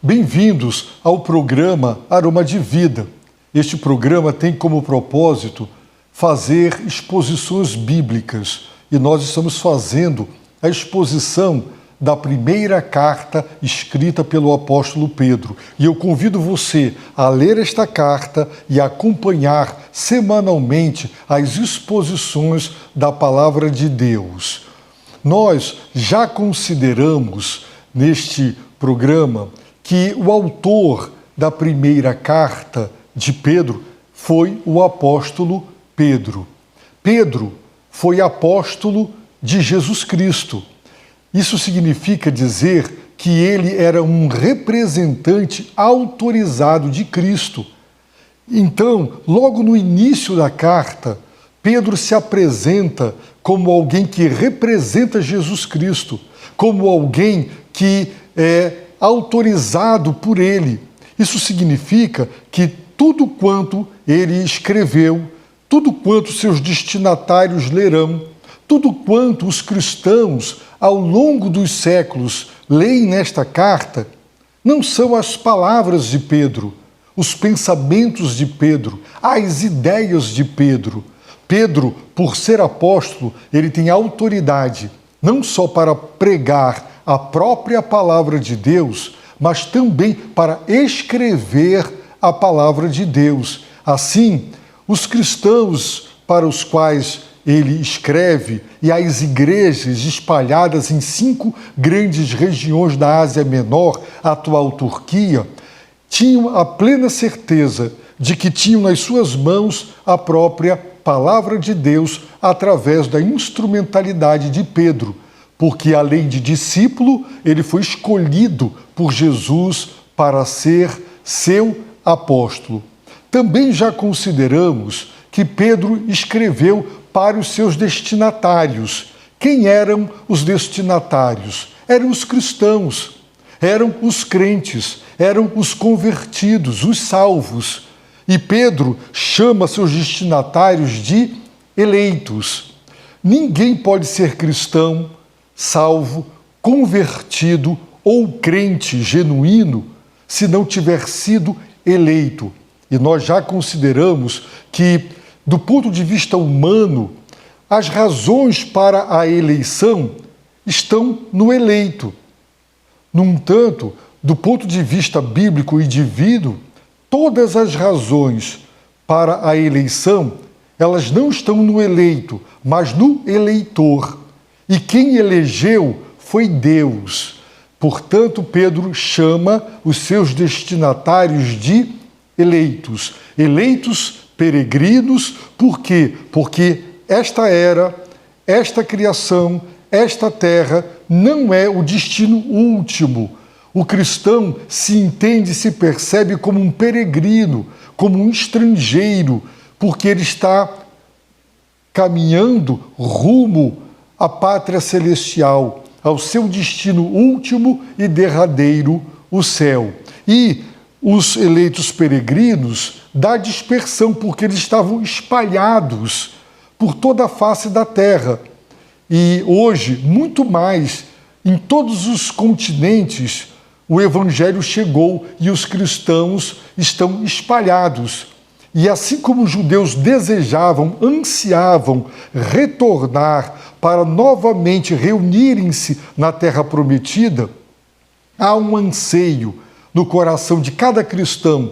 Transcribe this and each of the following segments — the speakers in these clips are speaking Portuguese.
Bem-vindos ao programa Aroma de Vida. Este programa tem como propósito fazer exposições bíblicas e nós estamos fazendo a exposição da primeira carta escrita pelo apóstolo Pedro. E eu convido você a ler esta carta e a acompanhar semanalmente as exposições da palavra de Deus. Nós já consideramos neste programa que o autor da primeira carta de Pedro foi o apóstolo Pedro. Pedro foi apóstolo de Jesus Cristo. Isso significa dizer que ele era um representante autorizado de Cristo. Então, logo no início da carta, Pedro se apresenta como alguém que representa Jesus Cristo, como alguém que é autorizado por ele. Isso significa que tudo quanto ele escreveu, tudo quanto seus destinatários lerão, tudo quanto os cristãos ao longo dos séculos leem nesta carta, não são as palavras de Pedro, os pensamentos de Pedro, as ideias de Pedro. Pedro, por ser apóstolo, ele tem autoridade não só para pregar a própria palavra de Deus, mas também para escrever a palavra de Deus. Assim, os cristãos para os quais ele escreve e as igrejas espalhadas em 5 grandes regiões da Ásia Menor, atual Turquia, tinham a plena certeza de que tinham nas suas mãos a própria palavra de Deus através da instrumentalidade de Pedro, porque além de discípulo, ele foi escolhido por Jesus para ser seu apóstolo. Também já consideramos que Pedro escreveu para os seus destinatários. Quem eram os destinatários? Eram os cristãos, eram os crentes, eram os convertidos, os salvos. E Pedro chama seus destinatários de eleitos. Ninguém pode ser cristão, salvo, convertido ou crente genuíno se não tiver sido eleito. E nós já consideramos que, do ponto de vista humano, as razões para a eleição estão no eleito. No entanto, do ponto de vista bíblico e divino, todas as razões para a eleição, elas não estão no eleito, mas no eleitor. E quem elegeu foi Deus. Portanto, Pedro chama os seus destinatários de eleitos. Eleitos peregrinos, por quê? Porque esta era, esta criação, esta terra não é o destino último. O cristão se entende, se percebe como um peregrino, como um estrangeiro, porque ele está caminhando rumo à pátria celestial, ao seu destino último e derradeiro, o céu. E os eleitos peregrinos da dispersão, porque eles estavam espalhados por toda a face da terra. E hoje, muito mais, em todos os continentes, o evangelho chegou e os cristãos estão espalhados. E assim como os judeus desejavam, ansiavam retornar para novamente reunirem-se na terra prometida, há um anseio no coração de cada cristão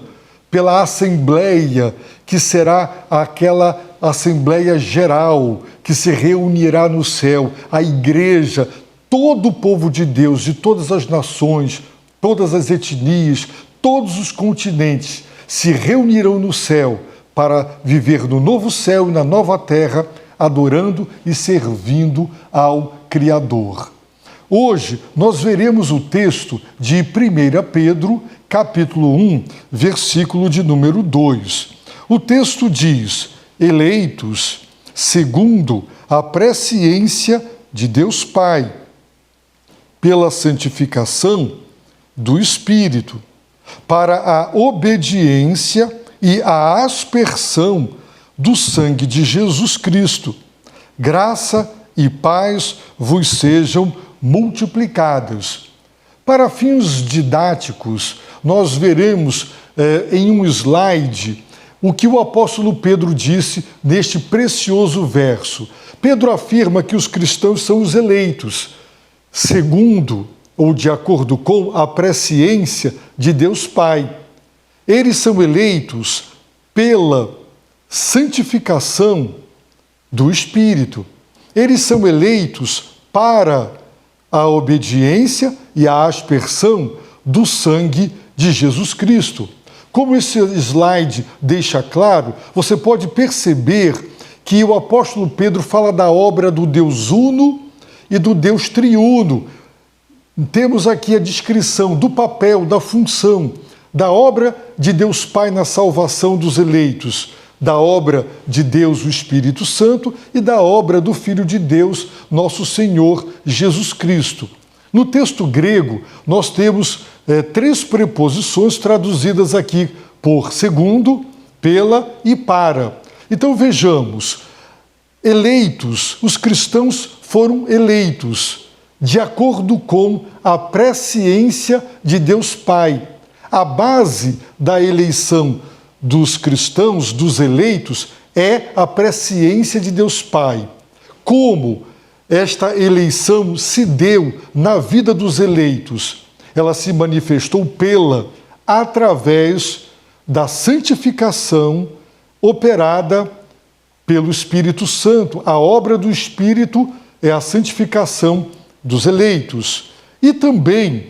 pela assembleia que será aquela assembleia geral que se reunirá no céu, a igreja, todo o povo de Deus, de todas as nações, todas as etnias, todos os continentes se reunirão no céu para viver no novo céu e na nova terra, adorando e servindo ao Criador. Hoje nós veremos o texto de 1 Pedro, capítulo 1, versículo de número 2. O texto diz: eleitos segundo a presciência de Deus Pai, pela santificação do Espírito, para a obediência e a aspersão do sangue de Jesus Cristo. Graça e paz vos sejam multiplicadas. Para fins didáticos, nós veremos em um slide o que o apóstolo Pedro disse neste precioso verso. Pedro afirma que os cristãos são os eleitos, segundo ou de acordo com a presciência de Deus Pai. Eles são eleitos pela santificação do Espírito. Eles são eleitos para a obediência e a aspersão do sangue de Jesus Cristo. Como esse slide deixa claro, você pode perceber que o apóstolo Pedro fala da obra do Deus Uno e do Deus Triuno. Temos aqui a descrição do papel, da função, da obra de Deus Pai na salvação dos eleitos, da obra de Deus, o Espírito Santo, e da obra do Filho de Deus, nosso Senhor Jesus Cristo. No texto grego, nós temos três preposições traduzidas aqui por segundo, pela e para. Então vejamos, eleitos, os cristãos foram eleitos de acordo com a presciência de Deus Pai. A base da eleição dos cristãos, dos eleitos, é a presciência de Deus Pai. Como esta eleição se deu na vida dos eleitos? Ela se manifestou através da santificação operada pelo Espírito Santo. A obra do Espírito é a santificação dos eleitos. E também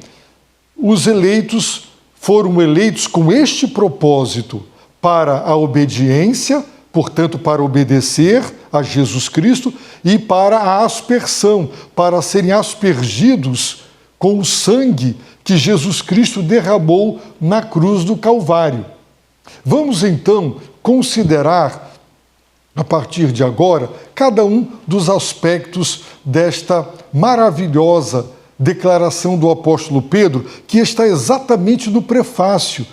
os eleitos foram eleitos com este propósito, para a obediência, portanto, para obedecer a Jesus Cristo, e para a aspersão, para serem aspergidos com o sangue que Jesus Cristo derramou na cruz do Calvário. Vamos então considerar, a partir de agora, cada um dos aspectos desta maravilhosa declaração do apóstolo Pedro, que está exatamente no prefácio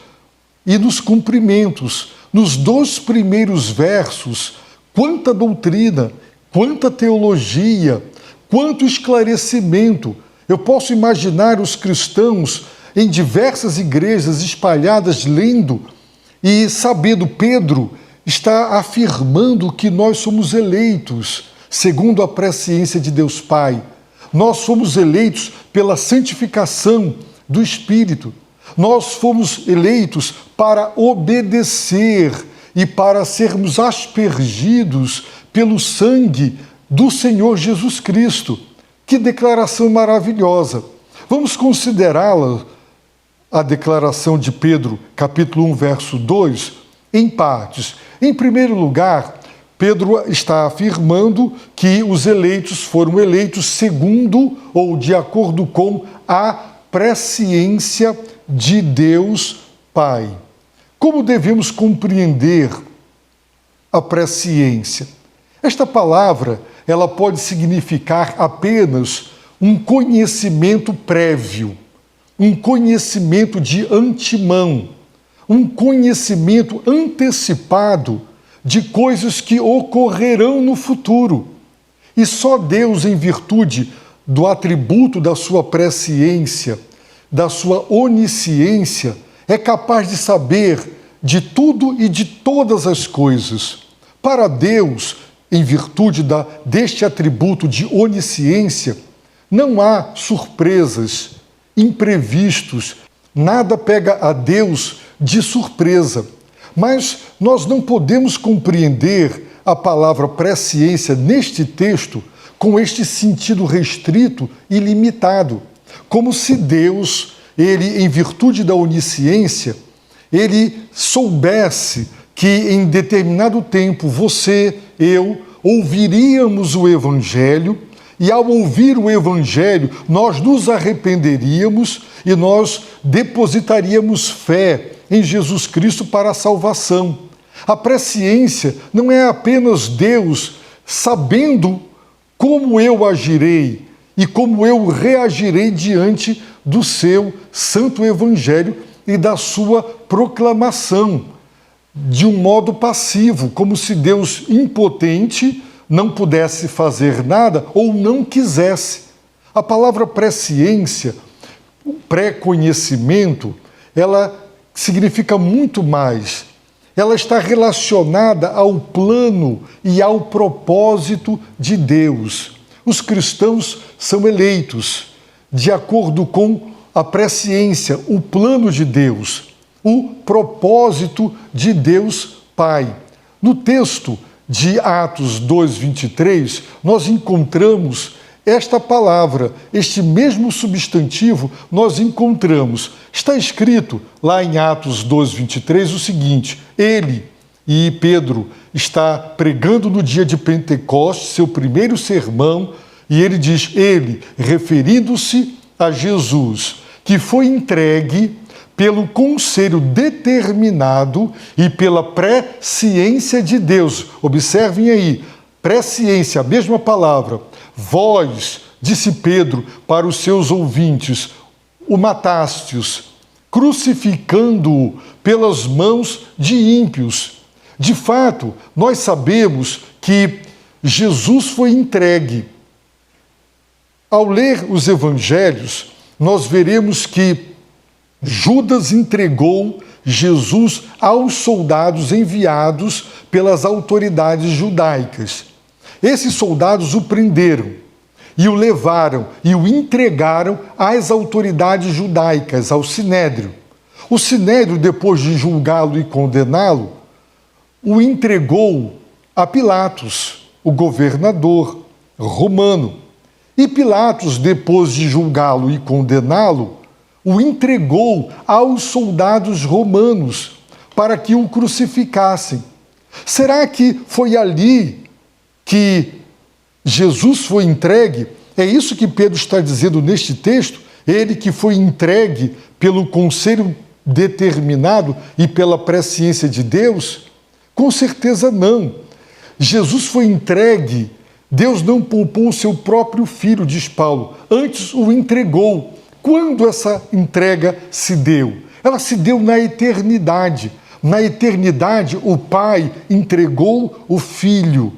e nos cumprimentos. Nos 2 primeiros versos, quanta doutrina, quanta teologia, quanto esclarecimento. Eu posso imaginar os cristãos em diversas igrejas espalhadas lendo e sabendo. Pedro está afirmando que nós somos eleitos segundo a presciência de Deus Pai. Nós fomos eleitos pela santificação do Espírito. Nós fomos eleitos para obedecer e para sermos aspergidos pelo sangue do Senhor Jesus Cristo. Que declaração maravilhosa! Vamos considerá-la, a declaração de Pedro, capítulo 1, verso 2, em partes. Em primeiro lugar, Pedro está afirmando que os eleitos foram eleitos segundo ou de acordo com a presciência de Deus Pai. Como devemos compreender a presciência? Esta palavra, ela pode significar apenas um conhecimento prévio, um conhecimento de antemão, um conhecimento antecipado de coisas que ocorrerão no futuro. E só Deus, em virtude do atributo da sua presciência, da sua onisciência, é capaz de saber de tudo e de todas as coisas. Para Deus, em virtude deste atributo de onisciência, não há surpresas, imprevistos, nada pega a Deus de surpresa. Mas nós não podemos compreender a palavra presciência neste texto com este sentido restrito e limitado, como se Deus, ele, em virtude da onisciência, ele soubesse que em determinado tempo você, eu, ouviríamos o Evangelho, e ao ouvir o Evangelho nós nos arrependeríamos e nós depositaríamos fé em Jesus Cristo para a salvação. A presciência não é apenas Deus sabendo como eu agirei e como eu reagirei diante do seu santo evangelho e da sua proclamação, de um modo passivo, como se Deus impotente não pudesse fazer nada ou não quisesse. A palavra presciência o pré-conhecimento, ela significa muito mais. Ela está relacionada ao plano e ao propósito de Deus. Os cristãos são eleitos de acordo com a presciência, o plano de Deus, o propósito de Deus Pai. No texto de Atos 2:23, nós encontramos esta palavra, este mesmo substantivo, nós encontramos. Está escrito lá em Atos 2:23 o seguinte: ele, e Pedro, está pregando no dia de Pentecostes, seu primeiro sermão, e ele diz, ele, referindo-se a Jesus, que foi entregue pelo conselho determinado e pela presciência de Deus. Observem aí, presciência, a mesma palavra. Vós, disse Pedro para os seus ouvintes, o matastes, crucificando-o pelas mãos de ímpios. De fato, nós sabemos que Jesus foi entregue. Ao ler os evangelhos, nós veremos que Judas entregou Jesus aos soldados enviados pelas autoridades judaicas. Esses soldados o prenderam e o levaram e o entregaram às autoridades judaicas, ao Sinédrio. O Sinédrio, depois de julgá-lo e condená-lo, o entregou a Pilatos, o governador romano. E Pilatos, depois de julgá-lo e condená-lo, o entregou aos soldados romanos para que o crucificassem. Será que foi ali que Jesus foi entregue? É isso que Pedro está dizendo neste texto? Ele que foi entregue pelo conselho determinado e pela presciência de Deus? Com certeza não. Jesus foi entregue. Deus não poupou o seu próprio filho, diz Paulo, antes o entregou. Quando essa entrega se deu? Ela se deu na eternidade. Na eternidade, o Pai entregou o Filho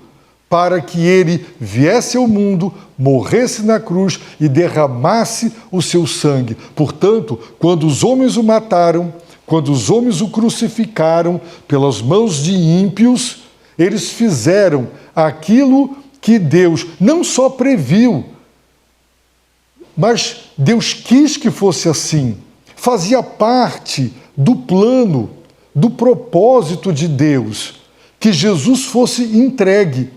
para que ele viesse ao mundo, morresse na cruz e derramasse o seu sangue. Portanto, quando os homens o mataram, quando os homens o crucificaram pelas mãos de ímpios, eles fizeram aquilo que Deus não só previu, mas Deus quis que fosse assim. Fazia parte do plano, do propósito de Deus, que Jesus fosse entregue,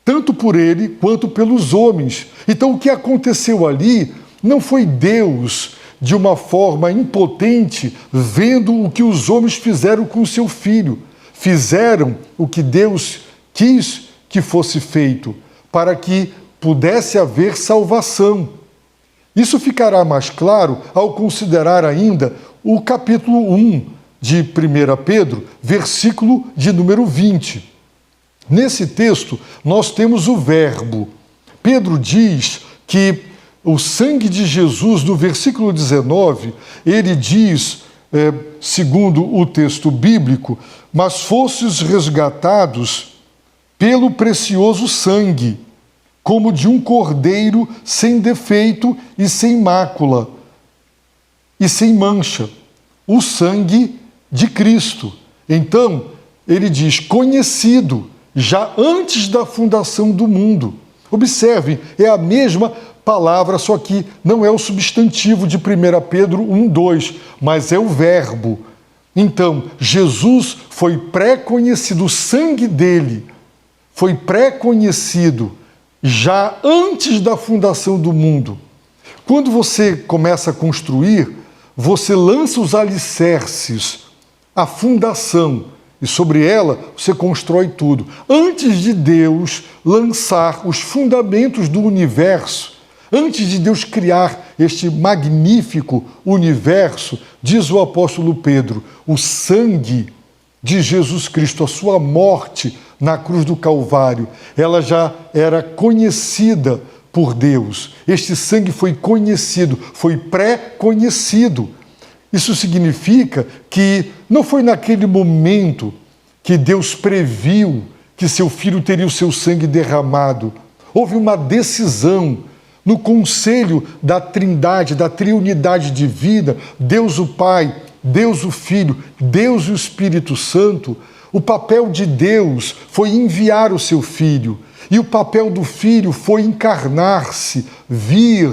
tanto por ele quanto pelos homens. Então o que aconteceu ali não foi Deus, de uma forma impotente, vendo o que os homens fizeram com o seu filho. Fizeram o que Deus quis que fosse feito, para que pudesse haver salvação. Isso ficará mais claro ao considerar ainda o capítulo 1 de 1 Pedro, versículo de número 20. Nesse texto, nós temos o verbo. Pedro diz que o sangue de Jesus, no versículo 19, ele diz, segundo o texto bíblico, mas fostes resgatados pelo precioso sangue, como de um cordeiro sem defeito e sem mácula e sem mancha, o sangue de Cristo. Então, ele diz, conhecido já antes da fundação do mundo. Observem, é a mesma palavra, só que não é o substantivo de 1 Pedro 1:2, mas é o verbo. Então, Jesus foi pré-conhecido, o sangue dele foi pré-conhecido já antes da fundação do mundo. Quando você começa a construir, você lança os alicerces, a fundação, e sobre ela você constrói tudo. Antes de Deus lançar os fundamentos do universo, antes de Deus criar este magnífico universo, diz o apóstolo Pedro, o sangue de Jesus Cristo, a sua morte na cruz do Calvário, ela já era conhecida por Deus. Este sangue foi conhecido, foi pré-conhecido. Isso significa que não foi naquele momento que Deus previu que seu filho teria o seu sangue derramado. Houve uma decisão no conselho da Trindade, da triunidade divina, Deus o Pai, Deus o Filho, Deus o Espírito Santo, o papel de Deus foi enviar o seu Filho, e o papel do Filho foi encarnar-se, vir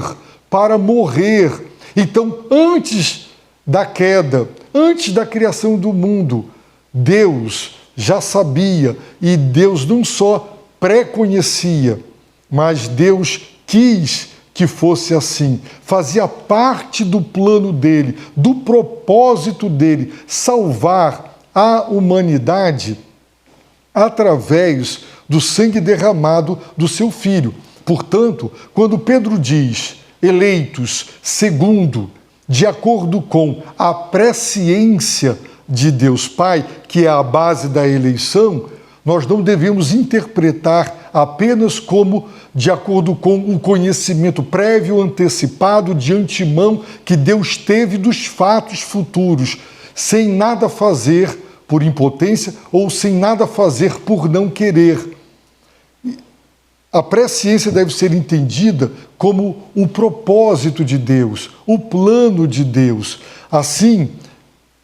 para morrer. Então, antes da queda, antes da criação do mundo, Deus já sabia, e Deus não só pré-conhecia, mas Deus quis que fosse assim. Fazia parte do plano dele, do propósito dele, salvar a humanidade através do sangue derramado do seu Filho. Portanto, quando Pedro diz eleitos segundo, de acordo com a presciência de Deus Pai, que é a base da eleição, nós não devemos interpretar apenas como de acordo com o conhecimento prévio, antecipado, de antemão, que Deus teve dos fatos futuros, sem nada fazer por impotência ou sem nada fazer por não querer. A presciência deve ser entendida como o propósito de Deus, o plano de Deus. Assim,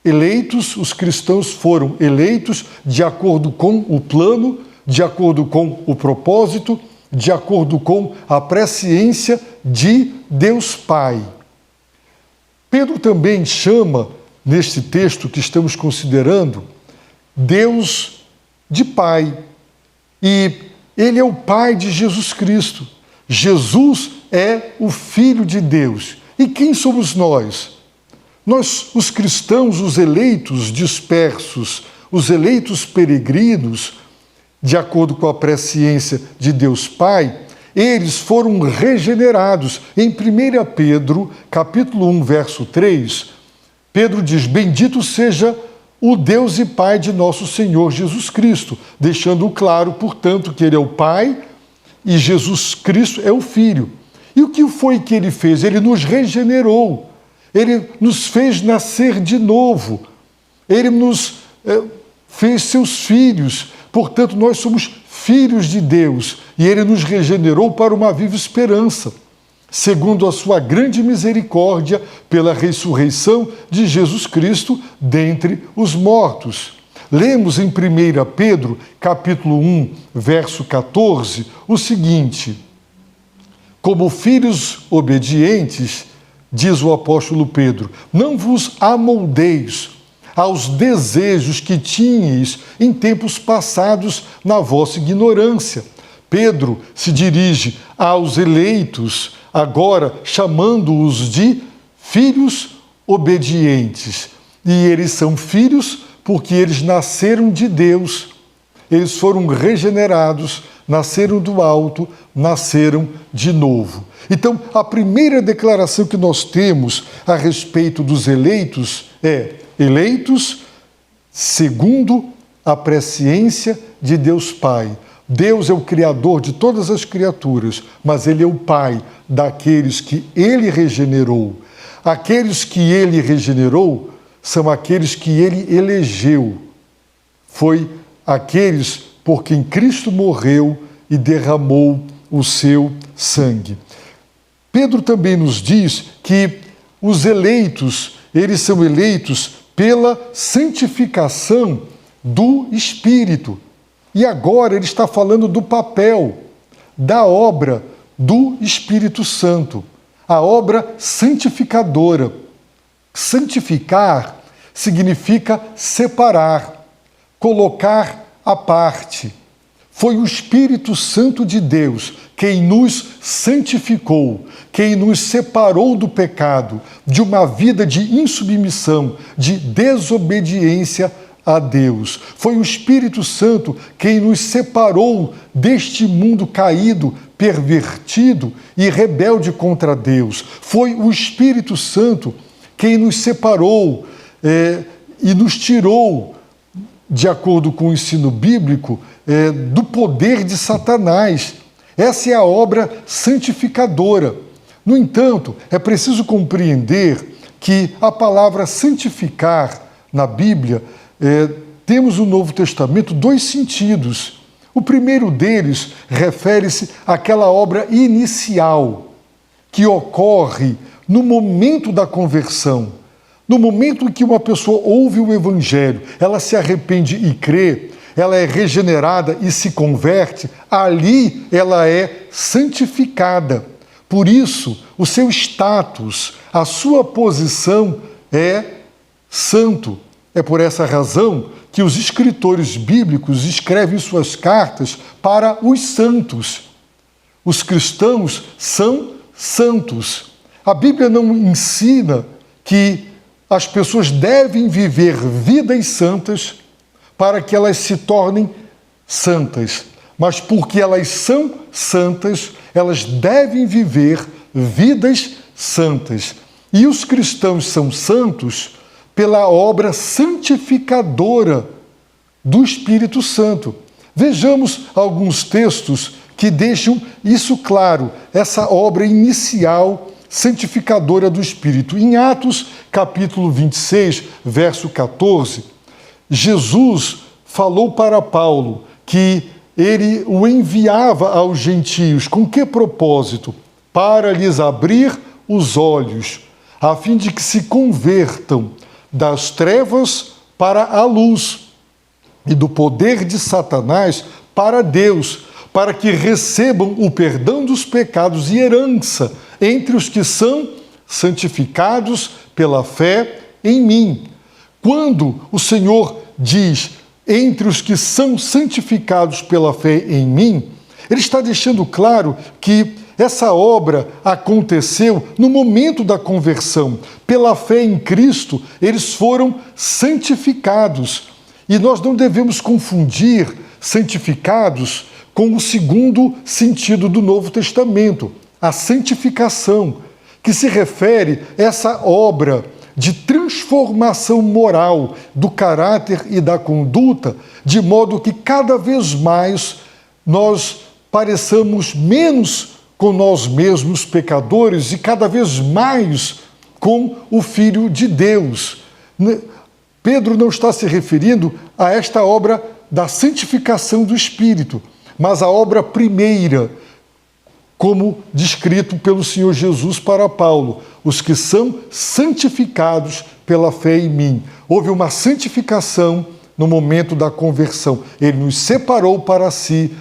eleitos, os cristãos foram eleitos de acordo com o plano, de acordo com o propósito, de acordo com a presciência de Deus Pai. Pedro também chama, neste texto que estamos considerando, Deus de Pai. E Ele é o Pai de Jesus Cristo. Jesus é o Filho de Deus. E quem somos nós? Nós, os cristãos, os eleitos dispersos, os eleitos peregrinos, de acordo com a presciência de Deus Pai, eles foram regenerados. Em 1 Pedro, capítulo 1, verso 3, Pedro diz: bendito seja o Deus e Pai de nosso Senhor Jesus Cristo, deixando claro, portanto, que Ele é o Pai e Jesus Cristo é o Filho. E o que foi que Ele fez? Ele nos regenerou, Ele nos fez nascer de novo, Ele nos fez seus filhos. Portanto, nós somos filhos de Deus e Ele nos regenerou para uma viva esperança, segundo a sua grande misericórdia, pela ressurreição de Jesus Cristo dentre os mortos. Lemos em 1 Pedro, capítulo 1, verso 14, o seguinte: como filhos obedientes, diz o apóstolo Pedro, não vos amoldeis aos desejos que tinhais em tempos passados na vossa ignorância. Pedro se dirige aos eleitos, agora chamando-os de filhos obedientes. E eles são filhos porque eles nasceram de Deus, eles foram regenerados, nasceram do alto, nasceram de novo. Então, a primeira declaração que nós temos a respeito dos eleitos é: eleitos segundo a presciência de Deus Pai. Deus é o Criador de todas as criaturas, mas Ele é o Pai daqueles que Ele regenerou. Aqueles que Ele regenerou são aqueles que Ele elegeu. Foi aqueles por quem Cristo morreu e derramou o seu sangue. Pedro também nos diz que os eleitos, eles são eleitos pela santificação do Espírito. E agora ele está falando do papel, da obra do Espírito Santo, a obra santificadora. Santificar significa separar, colocar à parte. Foi o Espírito Santo de Deus quem nos santificou, quem nos separou do pecado, de uma vida de insubmissão, de desobediência a Deus. Foi o Espírito Santo quem nos separou deste mundo caído, pervertido e rebelde contra Deus. Foi o Espírito Santo quem nos separou e nos tirou, de acordo com o ensino bíblico, do poder de Satanás. Essa é a obra santificadora. No entanto, é preciso compreender que a palavra santificar na Bíblia, temos no Novo Testamento dois sentidos. O primeiro deles refere-se àquela obra inicial, que ocorre no momento da conversão. No momento em que uma pessoa ouve o Evangelho, ela se arrepende e crê, ela é regenerada e se converte, ali ela é santificada. Por isso, o seu status, a sua posição é santo. É por essa razão que os escritores bíblicos escrevem suas cartas para os santos. Os cristãos são santos. A Bíblia não ensina que as pessoas devem viver vidas santas para que elas se tornem santas. Mas porque elas são santas, elas devem viver vidas santas. E os cristãos são santos pela obra santificadora do Espírito Santo. Vejamos alguns textos que deixam isso claro, essa obra inicial santificadora do Espírito. Em Atos, capítulo 26, verso 14, Jesus falou para Paulo que ele o enviava aos gentios. Com que propósito? Para lhes abrir os olhos, a fim de que se convertam das trevas para a luz e do poder de Satanás para Deus, para que recebam o perdão dos pecados e herança entre os que são santificados pela fé em mim. Quando o Senhor diz entre os que são santificados pela fé em mim, ele está deixando claro que essa obra aconteceu no momento da conversão. Pela fé em Cristo, eles foram santificados. E nós não devemos confundir santificados com o segundo sentido do Novo Testamento, a santificação, que se refere a essa obra de transformação moral do caráter e da conduta, de modo que cada vez mais nós pareçamos menos com nós mesmos pecadores e cada vez mais com o Filho de Deus. Pedro não está se referindo a esta obra da santificação do Espírito, mas a obra primeira, como descrito pelo Senhor Jesus para Paulo, os que são santificados pela fé em mim. Houve uma santificação no momento da conversão. Ele nos separou para si,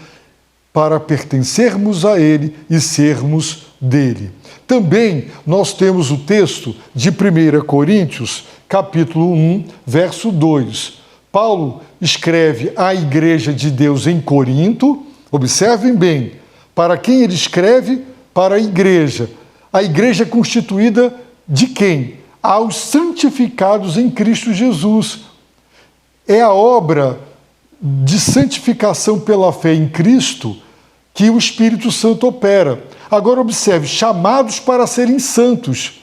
para pertencermos a Ele e sermos dele. Também nós temos o texto de 1 Coríntios, capítulo 1, verso 2. Paulo escreve à igreja de Deus em Corinto, observem bem, para quem ele escreve? Para a igreja. A igreja é constituída de quem? Aos santificados em Cristo Jesus. É a obra de santificação pela fé em Cristo que o Espírito Santo opera. Agora observe, chamados para serem santos.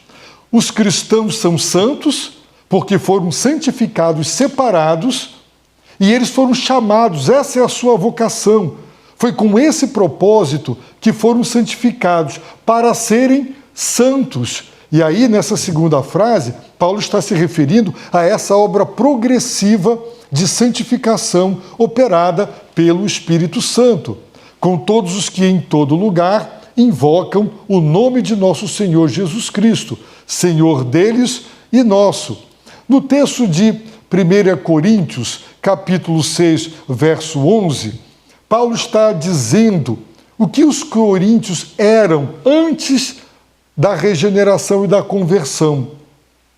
Os cristãos são santos porque foram santificados, separados, e eles foram chamados, essa é a sua vocação. Foi com esse propósito que foram santificados, para serem santos. E aí, nessa segunda frase, Paulo está se referindo a essa obra progressiva de santificação operada pelo Espírito Santo, com todos os que em todo lugar invocam o nome de nosso Senhor Jesus Cristo, Senhor deles e nosso. No texto de 1 Coríntios, capítulo 6, verso 11, Paulo está dizendo o que os coríntios eram antes da regeneração e da conversão.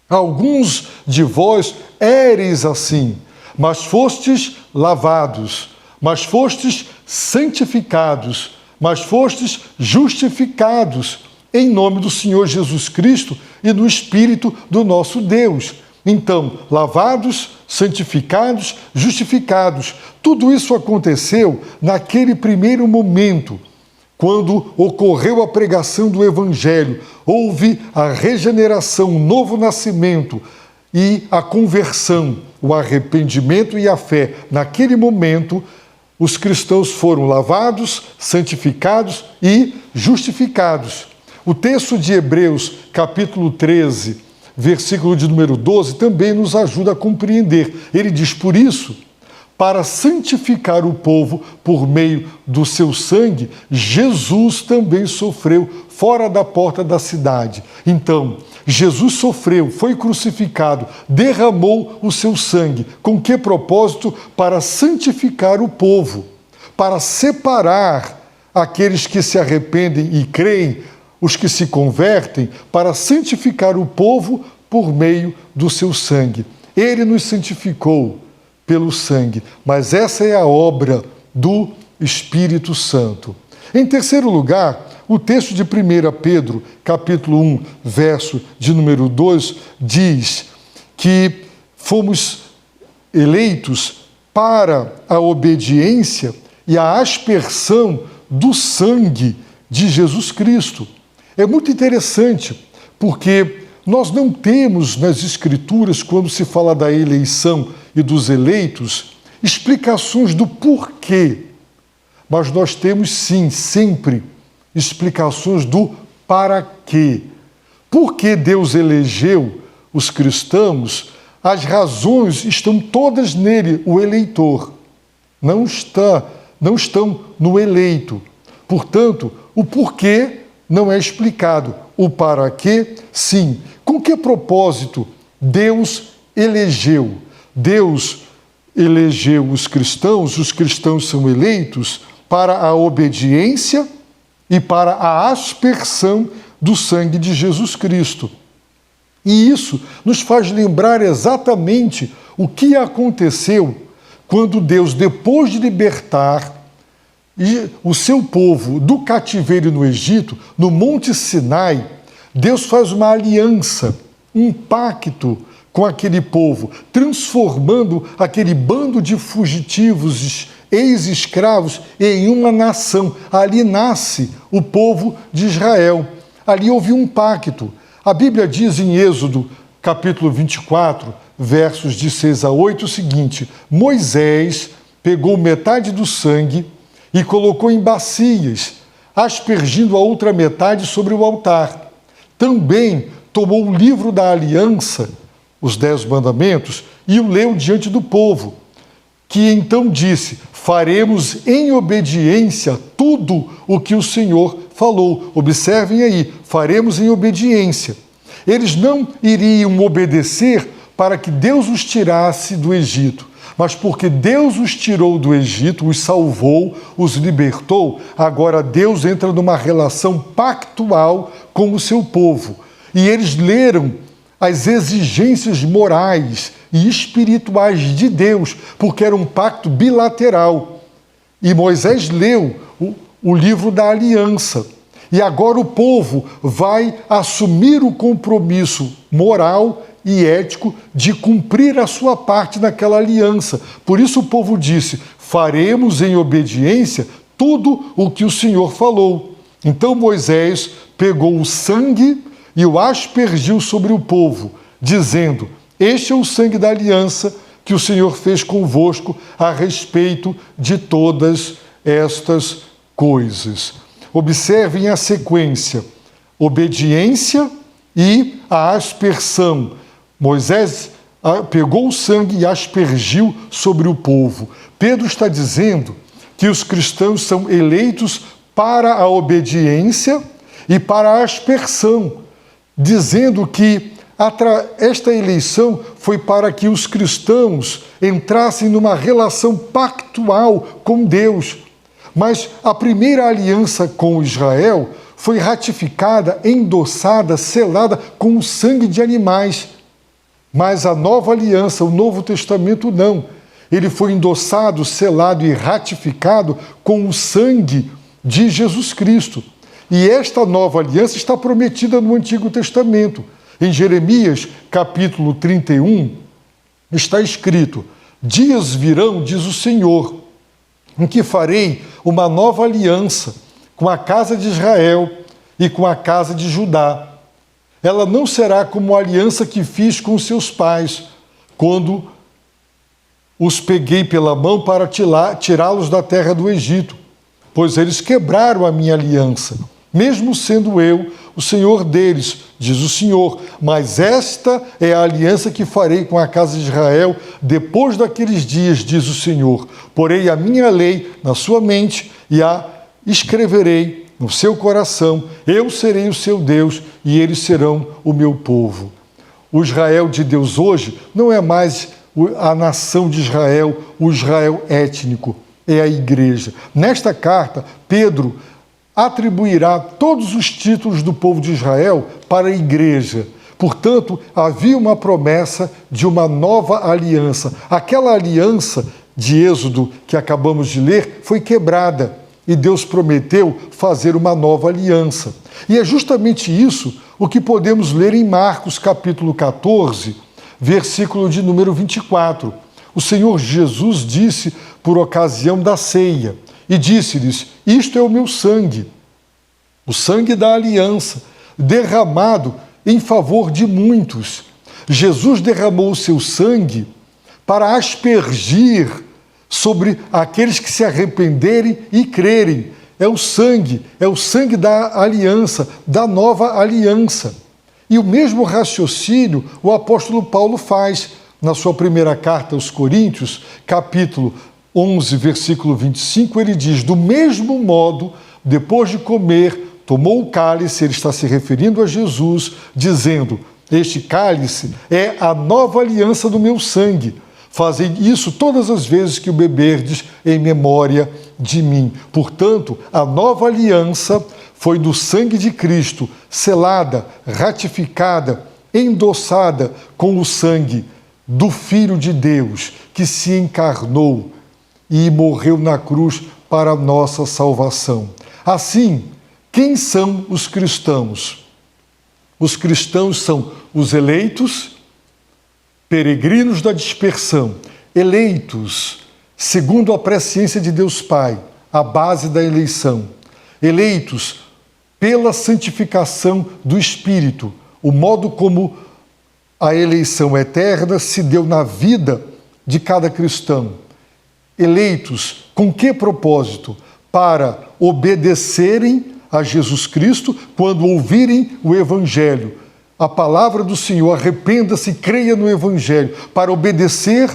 Alguns de vós éreis assim, mas fostes lavados, mas fostes santificados, mas fostes justificados em nome do Senhor Jesus Cristo e no Espírito do nosso Deus. Então, lavados, santificados, justificados. Tudo isso aconteceu naquele primeiro momento, quando ocorreu a pregação do Evangelho, houve a regeneração, o novo nascimento e a conversão, o arrependimento e a fé. Naquele momento, os cristãos foram lavados, santificados e justificados. O texto de Hebreus, capítulo 13, versículo de número 12, também nos ajuda a compreender. Ele diz, por isso, para santificar o povo por meio do seu sangue, Jesus também sofreu fora da porta da cidade. Então, Jesus sofreu, foi crucificado, derramou o seu sangue. Com que propósito? Para santificar o povo, para separar aqueles que se arrependem e creem, os que se convertem, para santificar o povo por meio do seu sangue. Ele nos santificou pelo sangue, mas essa é a obra do Espírito Santo. Em terceiro lugar, o texto de 1 Pedro, capítulo 1, verso de número 2, diz que fomos eleitos para a obediência e a aspersão do sangue de Jesus Cristo. É muito interessante, porque nós não temos nas Escrituras, quando se fala da eleição e dos eleitos, explicações do porquê. Mas nós temos, sim, sempre explicações do para quê. Por que Deus elegeu os cristãos? As razões estão todas nele, o eleitor. Não estão no eleito. Portanto, o porquê não é explicado. O para quê, sim. Com que propósito Deus elegeu? Deus elegeu os cristãos são eleitos para a obediência e para a aspersão do sangue de Jesus Cristo. E isso nos faz lembrar exatamente o que aconteceu quando Deus, depois de libertar o seu povo do cativeiro no Egito, no Monte Sinai, Deus faz uma aliança, um pacto com aquele povo, transformando aquele bando de fugitivos, ex-escravos, em uma nação. Ali nasce o povo de Israel. Ali houve um pacto. A Bíblia diz em Êxodo, capítulo 24, versos de 6 a 8, o seguinte: Moisés pegou metade do sangue e colocou em bacias, aspergindo a outra metade sobre o altar. Também tomou o livro da aliança, os 10 mandamentos, e o leu diante do povo, que então disse: faremos em obediência tudo o que o Senhor falou. Observem aí, faremos em obediência. Eles não iriam obedecer para que Deus os tirasse do Egito, mas porque Deus os tirou do Egito, os salvou, os libertou, agora Deus entra numa relação pactual com o seu povo. E eles leram as exigências morais e espirituais de Deus, porque era um pacto bilateral. E Moisés leu o livro da aliança. E agora o povo vai assumir o compromisso moral e ético de cumprir a sua parte naquela aliança. Por isso o povo disse: faremos em obediência tudo o que o Senhor falou. Então Moisés pegou o sangue e o aspergiu sobre o povo, dizendo: este é o sangue da aliança que o Senhor fez convosco a respeito de todas estas coisas. Observem a sequência: obediência e a aspersão. Moisés pegou o sangue e aspergiu sobre o povo. Pedro está dizendo que os cristãos são eleitos para a obediência e para a aspersão, dizendo que esta eleição foi para que os cristãos entrassem numa relação pactual com Deus. Mas a primeira aliança com Israel foi ratificada, endossada, selada com o sangue de animais. Mas a nova aliança, o Novo Testamento, não. Ele foi endossado, selado e ratificado com o sangue de Jesus Cristo. E esta nova aliança está prometida no Antigo Testamento. Em Jeremias, capítulo 31, está escrito: dias virão, diz o Senhor, em que farei uma nova aliança com a casa de Israel e com a casa de Judá. Ela não será como a aliança que fiz com seus pais, quando os peguei pela mão para tirá-los da terra do Egito, pois eles quebraram a minha aliança, mesmo sendo eu o Senhor deles, diz o Senhor. Mas esta é a aliança que farei com a casa de Israel depois daqueles dias, diz o Senhor. Porei a minha lei na sua mente e a escreverei no seu coração. Eu serei o seu Deus e eles serão o meu povo. O Israel de Deus hoje não é mais a nação de Israel, o Israel étnico, é a igreja. Nesta carta, Pedro atribuirá todos os títulos do povo de Israel para a igreja. Portanto, havia uma promessa de uma nova aliança. Aquela aliança de Êxodo que acabamos de ler foi quebrada e Deus prometeu fazer uma nova aliança. E é justamente isso o que podemos ler em Marcos capítulo 14, versículo de número 24. O Senhor Jesus disse por ocasião da ceia, e disse-lhes: isto é o meu sangue, o sangue da aliança, derramado em favor de muitos. Jesus derramou o seu sangue para aspergir sobre aqueles que se arrependerem e crerem. É o sangue da aliança, da nova aliança. E o mesmo raciocínio o apóstolo Paulo faz na sua primeira carta aos Coríntios, capítulo 11, versículo 25, ele diz: do mesmo modo, depois de comer, tomou o cálice, ele está se referindo a Jesus, dizendo: este cálice é a nova aliança do meu sangue. Fazei isso todas as vezes que o beberdes em memória de mim. Portanto, a nova aliança foi do sangue de Cristo, selada, ratificada, endossada com o sangue do Filho de Deus, que se encarnou e morreu na cruz para a nossa salvação. Assim, quem são os cristãos? Os cristãos são os eleitos, peregrinos da dispersão, eleitos segundo a presciência de Deus Pai, a base da eleição, eleitos pela santificação do Espírito, o modo como a eleição eterna se deu na vida de cada cristão. Eleitos com que propósito? Para obedecerem a Jesus Cristo quando ouvirem o Evangelho. A palavra do Senhor, arrependa-se e creia no Evangelho, para obedecer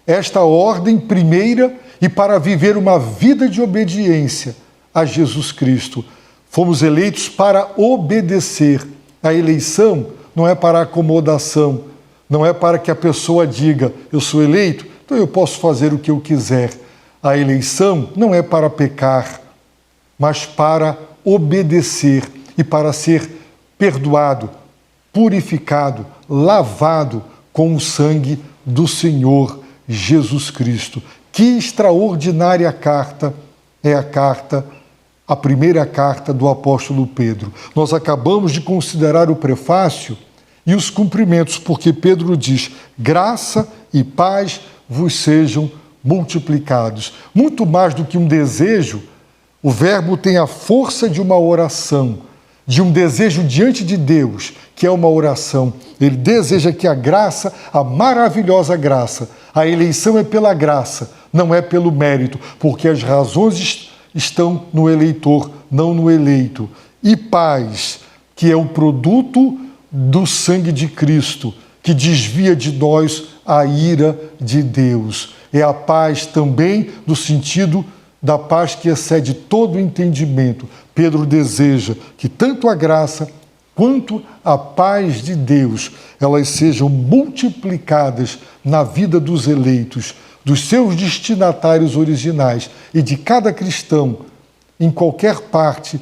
esta ordem primeira e para viver uma vida de obediência a Jesus Cristo. Fomos eleitos para obedecer. A eleição não é para acomodação, não é para que a pessoa diga: eu sou eleito, então eu posso fazer o que eu quiser. A eleição não é para pecar, mas para obedecer e para ser perdoado, purificado, lavado com o sangue do Senhor Jesus Cristo. Que extraordinária carta é a primeira carta do apóstolo Pedro. Nós acabamos de considerar o prefácio e os cumprimentos, porque Pedro diz: graça e paz vos sejam multiplicados. Muito mais do que um desejo, o verbo tem a força de uma oração, de um desejo diante de Deus, que é uma oração. Ele deseja que a graça, a maravilhosa graça, a eleição é pela graça, não é pelo mérito, porque as razões estão no eleitor, não no eleito. E paz, que é o produto do sangue de Cristo, que desvia de nós a ira de Deus. É a paz também do sentido da paz que excede todo o entendimento. Pedro deseja que tanto a graça quanto a paz de Deus, elas sejam multiplicadas na vida dos eleitos, dos seus destinatários originais e de cada cristão em qualquer parte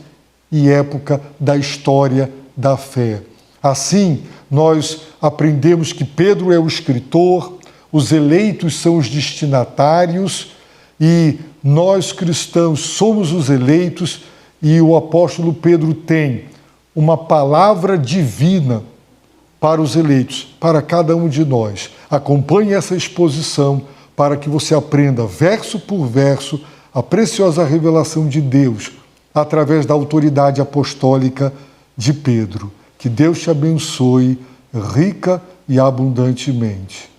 e época da história da fé. Assim, nós aprendemos que Pedro é o escritor, os eleitos são os destinatários e nós cristãos somos os eleitos, e o apóstolo Pedro tem uma palavra divina para os eleitos, para cada um de nós. Acompanhe essa exposição para que você aprenda verso por verso a preciosa revelação de Deus através da autoridade apostólica de Pedro. Que Deus te abençoe rica e abundantemente.